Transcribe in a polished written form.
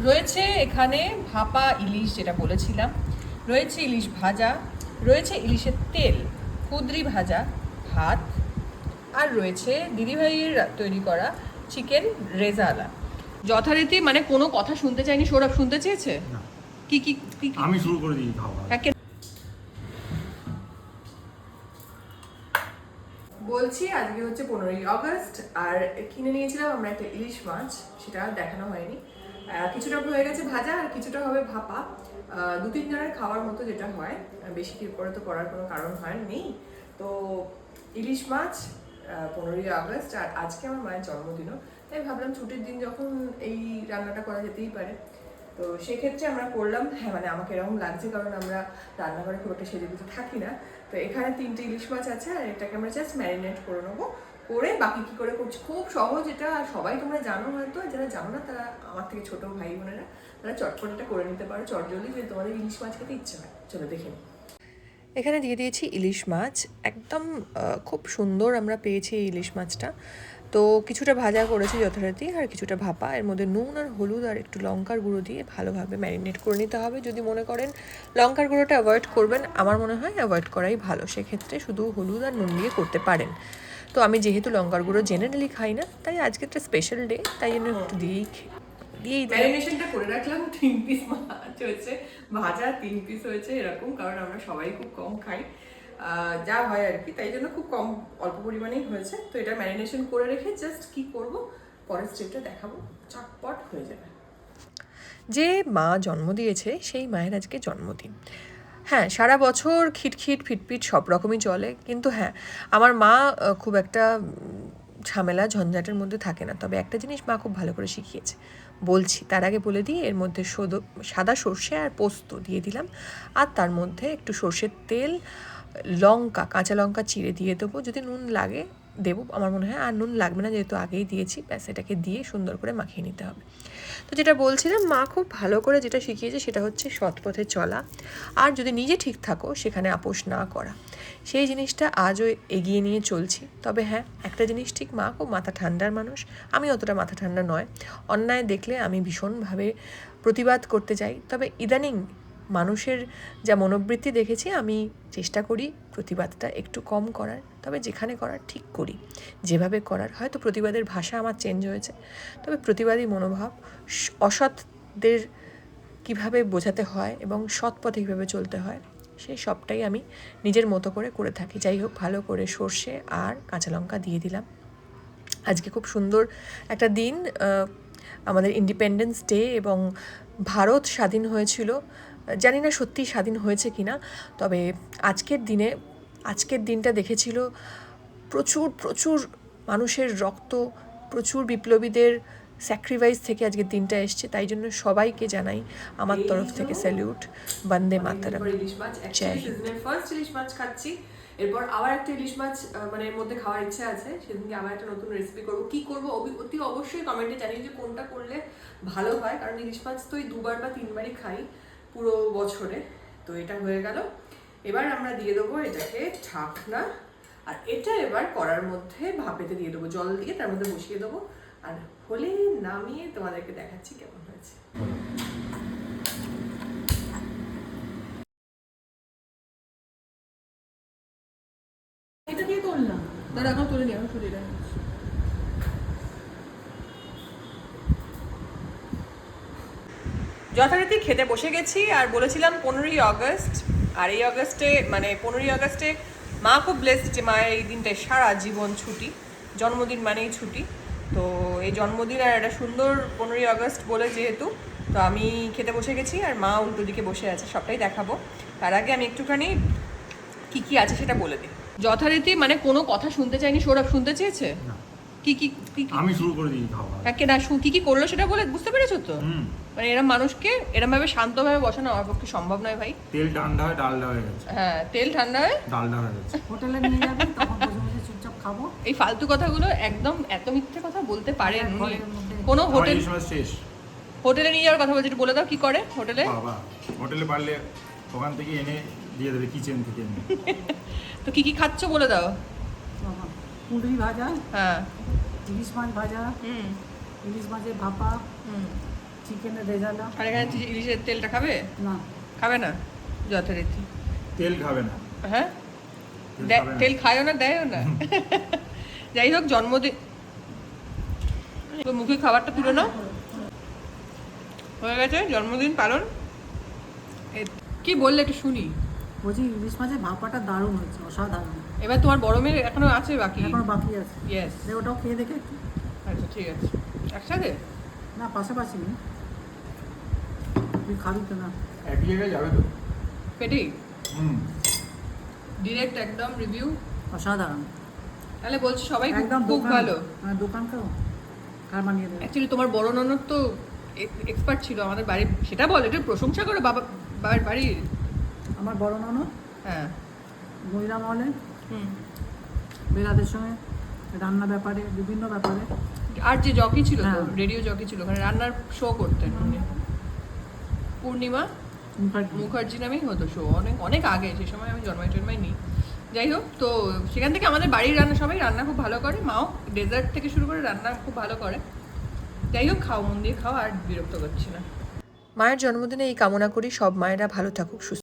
রয়েছে এখানে ভাপা ইলিশ, যেটা বলেছিলাম, রয়েছে ইলিশ ভাজা, রয়েছে ইলিশের তেল, কুঁদরি ভাজা, ভাত, আর রয়েছে দিদিভাইয়ের তৈরি করা চিকেন রেজালা। যথারীতি মানে কোনো কথা শুনতে চাইনি, সৌরভ শুনতে চেয়েছে। না, কি কি কি আমি শুরু করে দিই খাওয়া। বলছি আজকে হচ্ছে 15ই আগস্ট, আর কিনে নিয়েছিলাম আমরা একটা ইলিশ মাছ, সেটা দেখানো হয়নি। কিছুটা হয়ে গেছে ভাজা আর কিছুটা হবে ভাপা। 2-3 জনের খাওয়ার মতো যেটা হয়, বেশি কি করে তো করার কোনো কারণ হয় নেই। তো ইলিশ মাছ 15ই আগস্ট, আর আজকে আমার মায়ের জন্মদিনও, তাই ভাবলাম ছুটির দিন যখন এই রান্নাটা করা যেতেই পারে। তো সেক্ষেত্রে আমরা করলাম। হ্যাঁ, মানে আমাকে এরকম লাগছে কারণ আমরা রান্নাঘরে খুব একটা সেজেগুজে থাকি না। তো এখানে 3টে ইলিশ মাছ আছে, আর এটাকে আমরা জাস্ট ম্যারিনেট করে নেবো। করে বাকি কি করে করছি, খুব সহজ এটা, সবাই তোমরা জানো হয়তো, যারা জানো না তারা আমার থেকে ছোট ভাই বোনেরা, তারা চটপট এটা করে নিতে পারো চটজলদি, যদি তোমাদের ইলিশ মাছ খেতে ইচ্ছে হয়। চলো দেখে নিই। এখানে দিয়ে দিয়েছি ইলিশ মাছ, একদম খুব সুন্দর আমরা পেয়েছি এই ইলিশ মাছটা। তো কিছুটা ভাজা করেছি যথারীতি, আর কিছুটা ভাপা। এর মধ্যে নুন আর হলুদ আর একটু লঙ্কার গুঁড়ো দিয়ে ভালোভাবে ম্যারিনেট করে নিতে হবে। যদি মনে করেন লঙ্কার গুঁড়োটা অ্যাভয়েড করবেন, আমার মনে হয় অ্যাভয়েড করাই ভালো, সেক্ষেত্রে শুধু হলুদ আর নুন দিয়ে করতে পারেন। তো আমি যেহেতু লঙ্কার গুঁড়ো জেনারেলি খাই না, তাই আজকে একটা স্পেশাল ডে, তাই জন্য একটু দিয়েই ম্যারিনেশনটা করে রাখলাম। 3 পিস মাছ হয়েছে, ভাজা 3 পিস হয়েছে এরকম, কারণ আমরা সবাই খুব কম খাই, যা হয় আর কি, তাই জন্য খুব কম অল্প পরিমাণেই হয়েছে। তো এটা ম্যারিনেশন করে রেখে জাস্ট কি করব, পরের স্টেপটা দেখাবো, চটপট হয়ে যাবে। যে মা জন্ম দিয়েছে সেই মায়ের আজকে জন্মদিন। হ্যাঁ, সারা বছর খিটখিট ফিটফিট সব রকমই চলে, কিন্তু হ্যাঁ, আমার মা খুব একটা ঝামেলা ঝঞ্ঝাটের মধ্যে থাকে না। তবে একটা জিনিস মা খুব ভালো করে শিখিয়েছে, বলছি তার আগে বলে দিই। এর মধ্যে সাদা সর্ষে আর পোস্ত দিয়ে দিলাম, আর তার মধ্যে একটু সর্ষের তেল, লঙ্কা, কাঁচা লঙ্কা চিড়ে দিয়ে দেবো, যদি নুন লাগে দেবো, আমার মনে হয় আর নুন লাগবে না যেহেতু আগেই দিয়েছি। ব্যাস, এটাকে দিয়ে সুন্দর করে মাখিয়ে নিতে হবে। তো যেটা বলছিলাম, মা খুব ভালো করে যেটা শিখিয়েছে সেটা হচ্ছে সৎ পথে চলা, আর যদি নিজে ঠিক থাকো সেখানে আপোষ না করা। সেই জিনিসটা আজও এগিয়ে নিয়ে চলছি। তবে হ্যাঁ, একটা জিনিস ঠিক, মা খুব মাথা ঠান্ডার মানুষ, আমি অতটা মাথা ঠান্ডা নয়। অন্যায় দেখলে আমি ভীষণভাবে প্রতিবাদ করতে চাই। তবে ইদানিং মানুষের যা মনোবৃত্তি দেখেছি, আমি চেষ্টা করি প্রতিবাদটা একটু কম করার, তবে যেখানে করার ঠিক করি, যেভাবে করার। হয়তো প্রতিবাদের ভাষা আমার চেঞ্জ হয়েছে, তবে প্রতিবাদী মনোভাব, অসৎদের কিভাবে বোঝাতে হয় এবং সৎ পথে কীভাবে চলতে হয়, সেই সবটাই আমি নিজের মতো করে করে থাকি। যাই হোক, ভালো করে সর্ষে আর কাঁচা লঙ্কা দিয়ে দিলাম। আজকে খুব সুন্দর একটা দিন, আমাদের ইন্ডিপেন্ডেন্স ডে, এবং ভারত স্বাধীন হয়েছিল। জানি না সত্যি স্বাধীন হয়েছে কি না, তবে আজকের দিনটা দেখেছিল প্রচুর প্রচুর মানুষের রক্ত, প্রচুর বিপ্লবীদের স্যাক্রিফাইস থেকে আজকের দিনটা এসছে। তাই জন্য সবাইকে জানাই আমার তরফ থেকে স্যালিউট, বন্দে মাতরম, জয় হিন্দ। ফার্স্ট ইলিশ মাছ খাচ্ছি, এরপর আবার একটা ইলিশ মাছ মানে এর মধ্যে খাওয়ার ইচ্ছা আছে, সেদিনকে আবার একটা নতুন রেসিপি করবো। কি করবো অতি অবশ্যই কমেন্টে জানিয়ে যে কোনটা করলে ভালো হয়, কারণ ইলিশ মাছ তো এই 2বার বা 3বারই খাই পুরো বছরে। তো এটা হয়ে গেল, এবার আমরা দিয়ে দেবো এটাকে ঢাকনা, আর এটা এবার কড়ার মধ্যে ভাপেতে দিয়ে দেবো, জল দিয়ে তার মধ্যে বসিয়ে দেবো, আর হলে নামিয়ে তোমাদেরকে দেখাচ্ছি কেমন হয়েছে। এটা দিয়ে করলাম, দাঁড়া, এখন তুলে নিই, আমি তুলে নিই। যথারীতি খেতে বসে গেছি, আর বলেছিলাম 15ই আগস্ট, আর এই আগস্টে মানে 15ই আগস্টে মা খুব ব্লেসড যে মায়ের এই দিনটায় সারা জীবন ছুটি, জন্মদিন মানেই ছুটি। তো এই জন্মদিন আর একটা সুন্দর 15ই আগস্ট বলে যেহেতু, তো আমি খেতে বসে গেছি, আর মা উল্টো দিকে বসে আছে, সবটাই দেখাবো। তার আগে আমি একটুখানি কি কি আছে সেটা বলে দিই। যথারীতি মানে কোনো কথা শুনতে চাইনি, সৌরভ শুনতে চেয়েছে। না, কি কি কি আমি শুরু করে দিই খাওয়া। একে না কি কি করলো সেটা বলে, বুঝতে পেরেছো তো? মানে এরম মানুষকে এরমভাবে শান্তভাবে বসানো আমার পক্ষে সম্ভব নয় ভাই। তেল ঠান্ডা হয়, ডালডা হয়ে গেছে। হ্যাঁ, তেল ঠান্ডা হয়, ডালডা হয়ে গেছে। হোটেলে নিয়ে যাবেন, তখন বসে বসে চুপচাপ খাবো। এই ফালতু কথাগুলো একদম এত মিথ্যে কথা বলতে পারেন উনি? ঘরের মধ্যে কোনো আমার হোটেল, ইলিশ মাছ শেষ। হোটেলে নিয়ে যাওয়ার কথা বলছি, একটু বলে দাও কি করে হোটেলে। বাবা, হোটেলে পারলে ওখান থেকে এনে দিয়ে দেবে, কিচেন থেকে এনে। তো কি কি খাচ্ছ বলে দাও। বাবা, কুঁদরি ভাজা, হ্যাঁ, ইলিশ মাছ ভাজা, হুম ইলিশ মাছের ভাপা, হুম চিকেনের রেজালা। আর এখানে ইলিশের তেলটা খাবে? না, খাবে না? যথারীতি। তেল খাবে না। হ্যাঁ, তেল খাবে না। তেল খায়ও না, দেয়ও না। যাই হোক, জন্মদিন তো মুখে খাবারটা তুলে নাও। হয়ে গেছে জন্মদিন পালন। কি বললে একটু শুনি। বলছি ইলিশ মাছের ভাপাটা দারুণ হয়েছে, অসাধারণ। এবার তোমার বড় মেয়ের এখনো আছে বাকি? এখনো বাকি আছে। ইয়েস। ওটাও খেয়ে দেখে একটু। আচ্ছা ঠিক আছে, একসাথে। না, পাশাপাশি নেই। তুই খাবি তো না? একই জায়গায় যাবে তো। পেটি হুম। ডিরেক্ট একদম রিভিউ। অসাধারণ তাহলে বলছি সবাই একদম। খুব দোকান ভালো। দোকান খাও, আর বানিয়ে দেবে। অ্যাকচুয়ালি তোমার বড় ননদ তো এক্সপার্ট ছিল আমাদের বাড়ির, সেটা বল, একটু প্রশংসা করো বাড়ির। আমার বড় ননদ হ্যাঁ। মহিলা মহলে হুম। বেলাদের সঙ্গে রান্না ব্যাপারে, বিভিন্ন ব্যাপারে। আর যে জকি ছিল তো, হ্যাঁ। রেডিও জকি ছিল, ওখানে রান্নার শো করতেন উনি। পূর্ণিমা মুখার্জি নামেই হতো শো, অনেক অনেক আগে, সে সময় আমি জন্মাইনি। যাই হোক, তো সেখান থেকে আমাদের বাড়ির রান্না, সবাই রান্না খুব ভালো করে, মাও ডেজার্ট থেকে শুরু করে রান্না খুব ভালো করে। যাই হোক, খাও, মন দিয়ে খাও, আর বিরক্ত করছি না। মায়ের জন্মদিনে এই কামনা করি সব মায়েরা ভালো থাকুক, সুস্থ